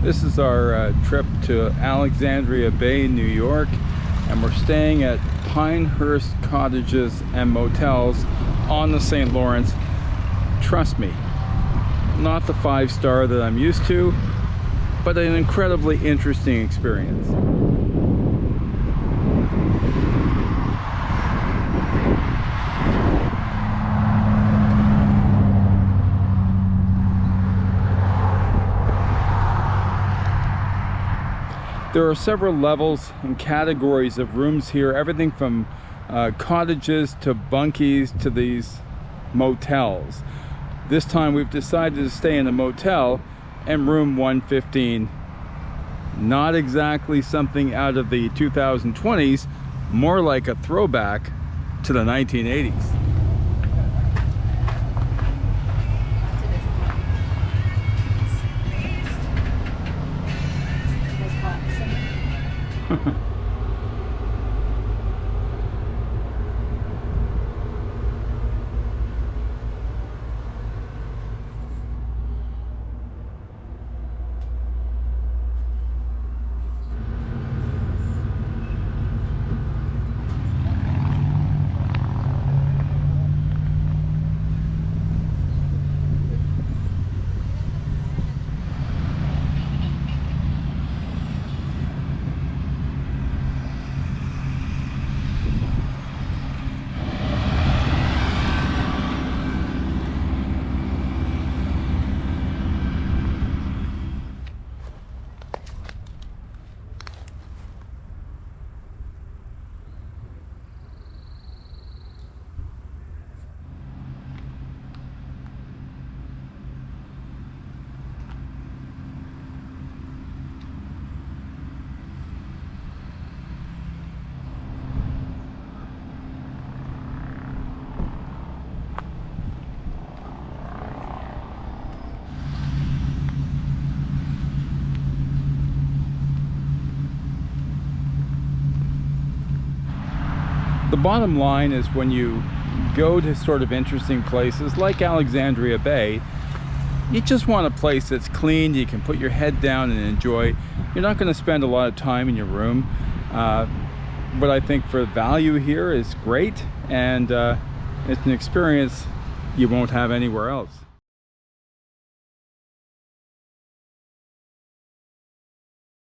This is our trip to Alexandria Bay, New York, and we're staying at Pinehurst Cottages and Motels on the St. Lawrence. Trust me, not the 5-star that I'm used to, but an incredibly interesting experience. There are several levels and categories of rooms here, everything from cottages to bunkies to these motels. This time we've decided to stay in a motel in room 115. Not exactly something out of the 2020s, more like a throwback to the 1980s. The bottom line is, when you go to sort of interesting places like Alexandria Bay, you just want a place that's clean, you can put your head down and enjoy. You're not going to spend a lot of time in your room. What I think for value here is great, and it's an experience you won't have anywhere else.